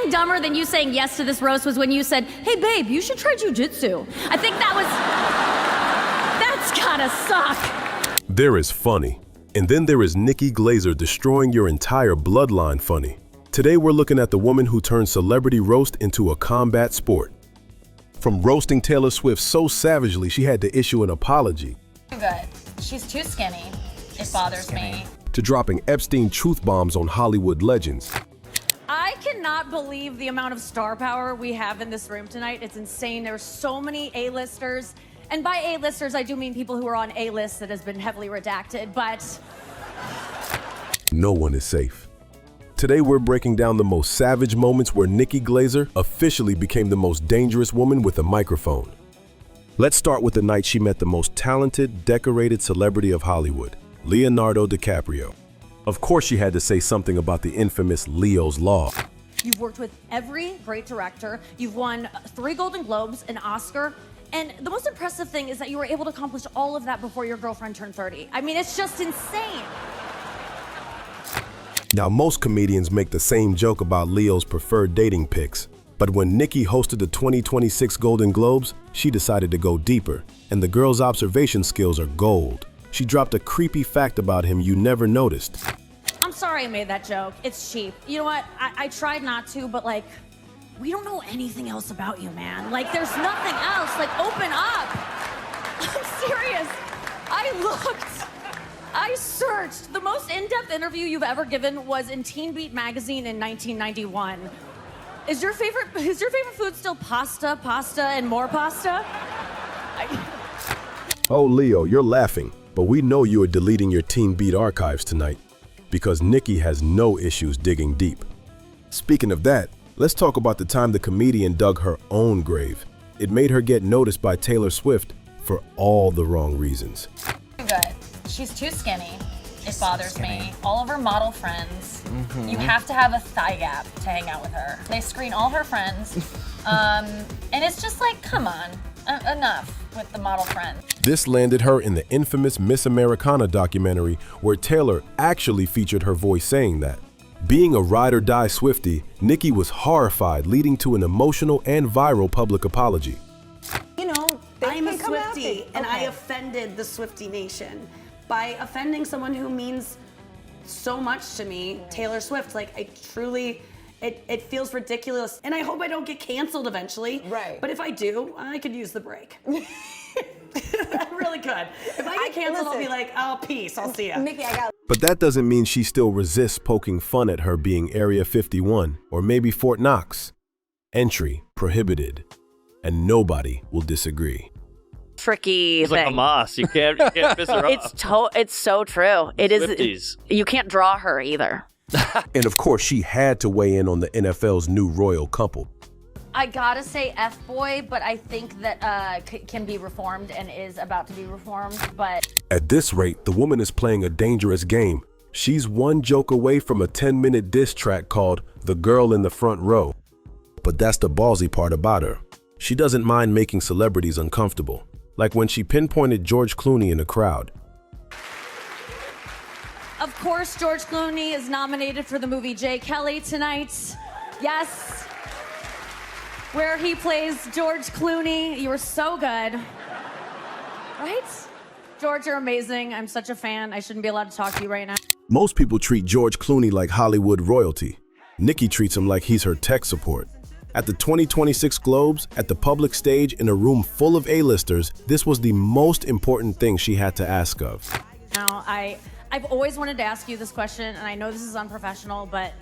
thing dumber than you saying yes to this roast was when you said, hey babe, you should try jujitsu. I think that's gotta suck. There is funny. And then there is Nikki Glaser destroying your entire bloodline funny. Today we're looking at the woman who turned celebrity roast into a combat sport. From roasting Taylor Swift so savagely she had to issue an apology. Good. She's too skinny. It bothers me. To dropping Epstein truth bombs on Hollywood legends. I cannot believe the amount of star power we have in this room tonight. It's insane. There's so many A-listers. And by A-listers, I do mean people who are on A-list that has been heavily redacted, but... No one is safe. Today we're breaking down the most savage moments where Nikki Glaser officially became the most dangerous woman with a microphone. Let's start with the night she met the most talented, decorated celebrity of Hollywood, Leonardo DiCaprio. Of course she had to say something about the infamous Leo's Law. You've worked with every great director. You've won 3 Golden Globes, an Oscar, and the most impressive thing is that you were able to accomplish all of that before your girlfriend turned 30. I mean, it's just insane. Now, most comedians make the same joke about Leo's preferred dating pics, but when Nikki hosted the 2026 Golden Globes, she decided to go deeper, and the girl's observation skills are gold. She dropped a creepy fact about him you never noticed. I'm sorry I made that joke. It's cheap. You know what? I tried not to, but like, we don't know anything else about you, man. Like, there's nothing else. Like, open up. I'm serious. I searched. The most in-depth interview you've ever given was in Teen Beat magazine in 1991. Is your favorite food still pasta, and more pasta? Oh, Leo, you're laughing, but we know you are deleting your Teen Beat archives tonight because Nikki has no issues digging deep. Speaking of that, let's talk about the time the comedian dug her own grave. It made her get noticed by Taylor Swift for all the wrong reasons. Good. She's too skinny. It bothers me. All of her model friends, you have to have a thigh gap to hang out with her. They screen all her friends, and it's just like, come on, enough with the model friends. This landed her in the infamous Miss Americana documentary where Taylor actually featured her voice saying that. Being a ride-or-die Swiftie, Nikki was horrified, leading to an emotional and viral public apology. You know, I'm a Swiftie, and I offended the Swiftie Nation by offending someone who means so much to me, Taylor Swift. Like, I truly, it feels ridiculous, and I hope I don't get canceled eventually. Right. But if I do, I could use the break. I really could. If I get canceled, I'll be like, oh, peace, I'll see ya. Mickey, I got. But that doesn't mean she still resists poking fun at her being Area 51 or maybe Fort Knox. Entry prohibited, and nobody will disagree. Tricky It's like thing. Hamas. You can't piss her off. It's so true. It is. Swifties. You can't draw her either. And of course, she had to weigh in on the NFL's new royal couple. I gotta say F-boy, but I think that can be reformed and is about to be reformed, but... At this rate, the woman is playing a dangerous game. She's one joke away from a 10-minute diss track called The Girl in the Front Row. But that's the ballsy part about her. She doesn't mind making celebrities uncomfortable, like when she pinpointed George Clooney in a crowd. Of course, George Clooney is nominated for the movie J. Kelly tonight. Yes. Where he plays George Clooney. You were so good. Right? George, you're amazing. I'm such a fan. I shouldn't be allowed to talk to you right now. Most people treat George Clooney like Hollywood royalty. Nikki treats him like he's her tech support. At the 2026 Globes, at the public stage in a room full of A-listers, this was the most important thing she had to ask of. Now, I've always wanted to ask you this question, and I know this is unprofessional, but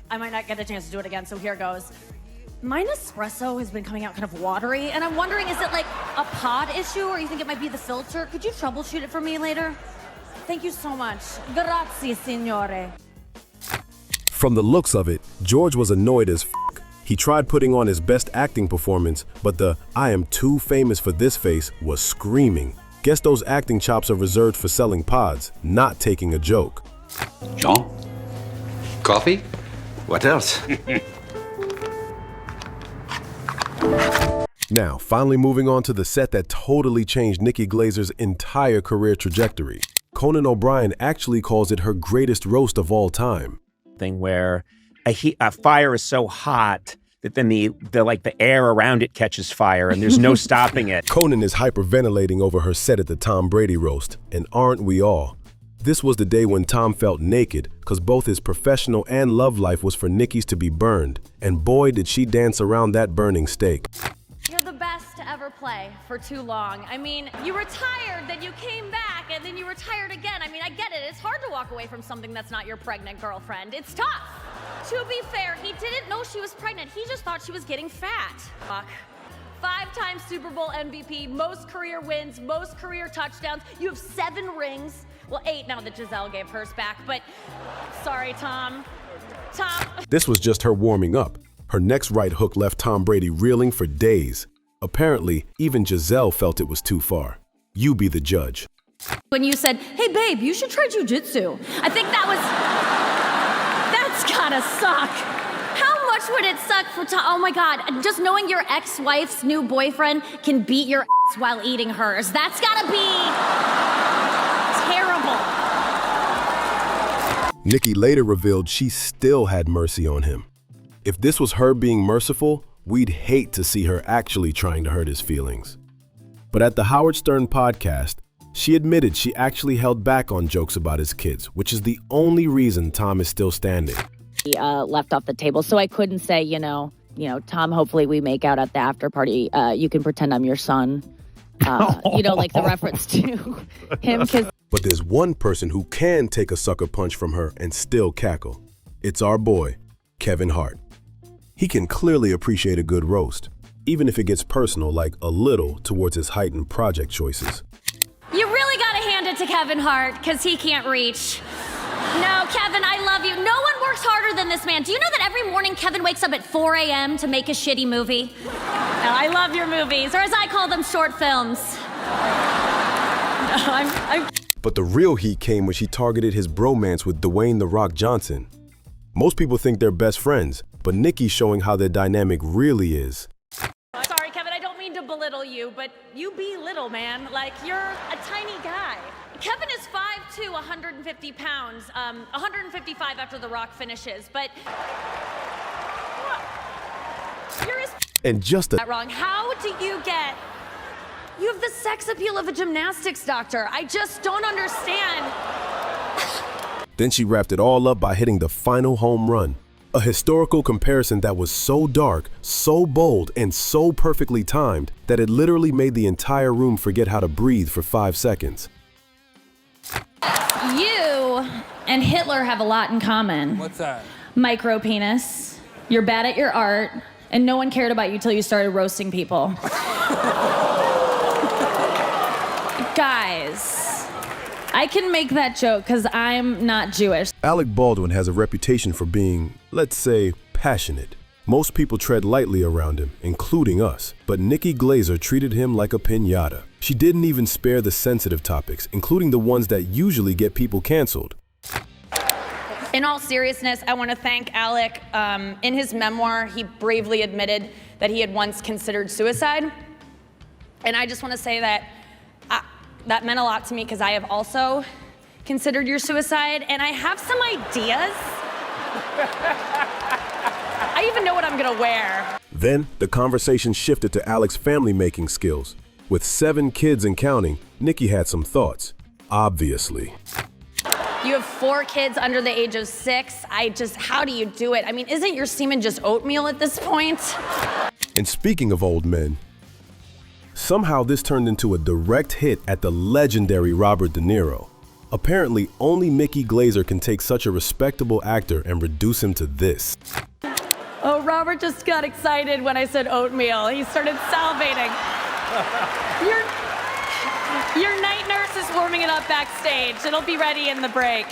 I might not get a chance to do it again, so here goes. My Nespresso has been coming out kind of watery, and I'm wondering, is it like a pod issue, or you think it might be the filter? Could you troubleshoot it for me later? Thank you so much. Grazie, signore. From the looks of it, George was annoyed as f***. He tried putting on his best acting performance, but the "I am too famous for this" face was screaming. Guess those acting chops are reserved for selling pods, not taking a joke. Jean? Coffee? What else? Now, finally moving on to the set that totally changed Nikki Glaser's entire career trajectory. Conan O'Brien actually calls it her greatest roast of all time. Thing where a fire is so hot that then the air around it catches fire and there's no stopping it. Conan is hyperventilating over her set at the Tom Brady Roast, and aren't we all? This was the day when Tom felt naked because both his professional and love life was for Nikki's to be burned, and boy did she dance around that burning steak. You're the best to ever play for too long. I mean, you retired, then you came back, and then you retired again. I mean, I get it. It's hard to walk away from something that's not your pregnant girlfriend. It's tough. To be fair, he didn't know she was pregnant. He just thought she was getting fat. Fuck. 5-time Super Bowl MVP, most career wins, most career touchdowns. You have 7 rings. Well, 8 now that Giselle gave hers back, but sorry, Tom. This was just her warming up. Her next right hook left Tom Brady reeling for days. Apparently, even Giselle felt it was too far. You be the judge. When you said, hey babe, you should try jujitsu. I think that's gotta suck. How much would it suck for Tom? Oh my God, just knowing your ex-wife's new boyfriend can beat your ass while eating hers. That's gotta be terrible. Nikki later revealed she still had mercy on him. If this was her being merciful, we'd hate to see her actually trying to hurt his feelings. But at the Howard Stern podcast, she admitted she actually held back on jokes about his kids, which is the only reason Tom is still standing. He left off the table, so I couldn't say, Tom, hopefully we make out at the after party. You can pretend I'm your son. Like the reference to him. But there's one person who can take a sucker punch from her and still cackle. It's our boy, Kevin Hart. He can clearly appreciate a good roast, even if it gets personal, like a little towards his heightened project choices. You really gotta hand it to Kevin Hart, because he can't reach. No, Kevin, I love you. No one works harder than this man. Do you know that every morning Kevin wakes up at 4 a.m. to make a shitty movie? No, I love your movies, or as I call them, short films. But the real heat came when she targeted his bromance with Dwayne "The Rock" Johnson. Most people think they're best friends, but Nikki's showing how their dynamic really is. Sorry, Kevin, I don't mean to belittle you, but you be little, man. Like, you're a tiny guy. Kevin is 5'2", 150 pounds, 155 after The Rock finishes, but you're as and just that wrong. How do you get? You have the sex appeal of a gymnastics doctor. I just don't understand. Then she wrapped it all up by hitting the final home run. A historical comparison that was so dark, so bold, and so perfectly timed that it literally made the entire room forget how to breathe for 5 seconds. You and Hitler have a lot in common. What's that? Micro penis. You're bad at your art, and no one cared about you till you started roasting people. Guys, I can make that joke because I'm not Jewish. Alec Baldwin has a reputation for being, let's say, passionate. Most people tread lightly around him, including us, but Nikki Glaser treated him like a pinata. She didn't even spare the sensitive topics, including the ones that usually get people canceled. In all seriousness, I want to thank Alec. In his memoir, he bravely admitted that he had once considered suicide. And I just want to say that that meant a lot to me because I have also considered your suicide, and I have some ideas. I even know what I'm gonna wear. Then the conversation shifted to Alec's family-making skills. With 7 kids and counting, Nikki had some thoughts, obviously. You have 4 kids under the age of 6. How do you do it? I mean, isn't your semen just oatmeal at this point? And speaking of old men, somehow this turned into a direct hit at the legendary Robert De Niro. Apparently, only Nikki Glaser can take such a respectable actor and reduce him to this. Oh, Robert just got excited when I said oatmeal. He started salivating. Your night nurse is warming it up backstage. It'll be ready in the break.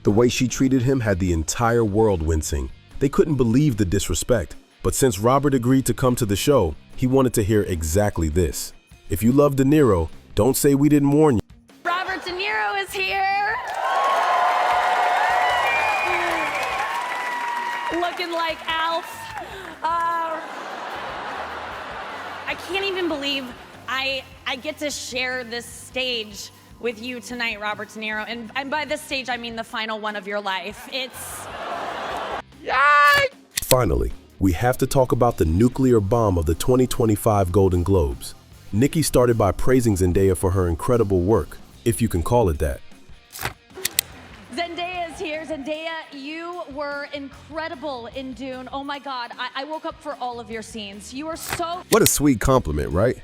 The way she treated him had the entire world wincing. They couldn't believe the disrespect. But since Robert agreed to come to the show, he wanted to hear exactly this. If you love De Niro, don't say we didn't warn you. Robert De Niro is here. Looking like Alf. I can't even believe I get to share this stage with you tonight, Robert De Niro. And by this stage, I mean the final one of your life. It's... Finally, we have to talk about the nuclear bomb of the 2025 Golden Globes. Nikki started by praising Zendaya for her incredible work, if you can call it that. Zendaya is here. Zendaya, you were incredible in Dune. Oh my God, I woke up for all of your scenes. You were so... What a sweet compliment, right?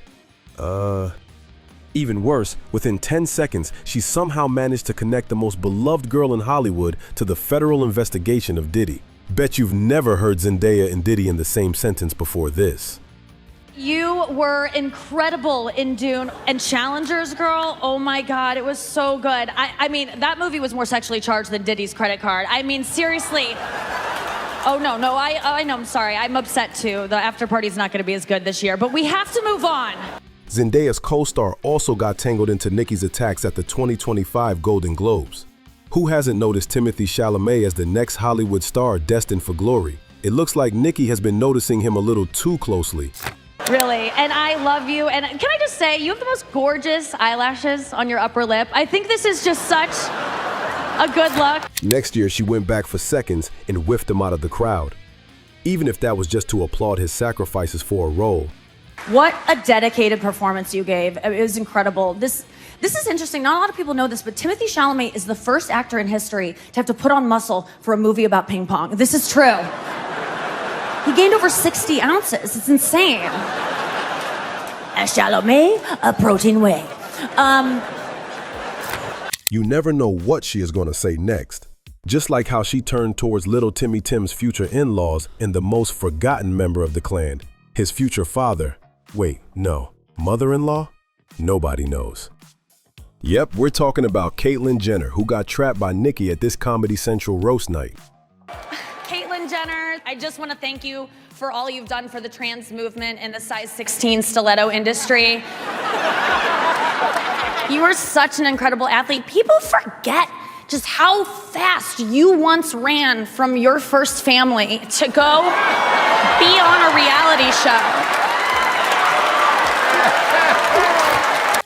Even worse, within 10 seconds, she somehow managed to connect the most beloved girl in Hollywood to the federal investigation of Diddy. Bet you've never heard Zendaya and Diddy in the same sentence before this. You were incredible in Dune. And Challengers, girl, oh my God, it was so good. I mean, that movie was more sexually charged than Diddy's credit card. I mean, seriously. Oh, no, I know, I'm sorry. I'm upset too. The after party's not gonna be as good this year, but we have to move on. Zendaya's co-star also got tangled into Nikki's attacks at the 2025 Golden Globes. Who hasn't noticed Timothée Chalamet as the next Hollywood star destined for glory? It looks like Nikki has been noticing him a little too closely. Really, and I love you. And can I just say, you have the most gorgeous eyelashes on your upper lip. I think this is just such a good look. Next year, she went back for seconds and whiffed him out of the crowd. Even if that was just to applaud his sacrifices for a role. What a dedicated performance you gave. It was incredible. This is interesting. Not a lot of people know this, but Timothée Chalamet is the first actor in history to have to put on muscle for a movie about ping pong. This is true. He gained over 60 ounces. It's insane. A Chalamet, a protein whey. You never know what she is going to say next. Just like how she turned towards little Timmy Tim's future in-laws and the most forgotten member of the clan, his future father. Wait, no, mother-in-law? Nobody knows. Yep, we're talking about Caitlyn Jenner, who got trapped by Nikki at this Comedy Central roast night. Caitlyn Jenner, I just want to thank you for all you've done for the trans movement and the size 16 stiletto industry. You were such an incredible athlete. People forget just how fast you once ran from your first family to go be on a reality show.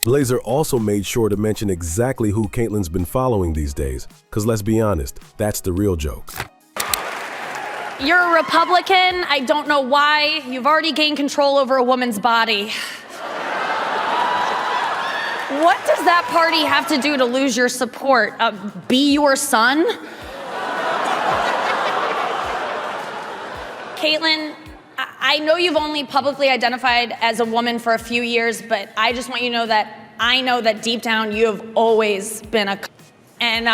Glaser also made sure to mention exactly who Caitlyn's been following these days, because let's be honest, that's the real joke. You're a Republican. I don't know why. You've already gained control over a woman's body. What does that party have to do to lose your support? Be your son? Caitlyn, I know you've only publicly identified as a woman for a few years, but I just want you to know that I know that deep down you have always been a and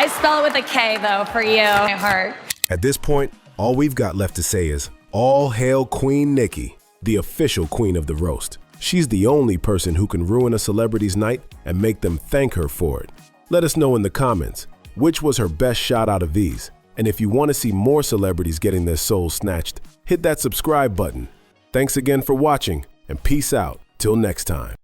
I spell it with a K though for you, my heart. At this point, all we've got left to say is, all hail Queen Nikki, the official queen of the roast. She's the only person who can ruin a celebrity's night and make them thank her for it. Let us know in the comments, which was her best shot out of these? And if you want to see more celebrities getting their souls snatched, hit that subscribe button. Thanks again for watching, and peace out. Till next time.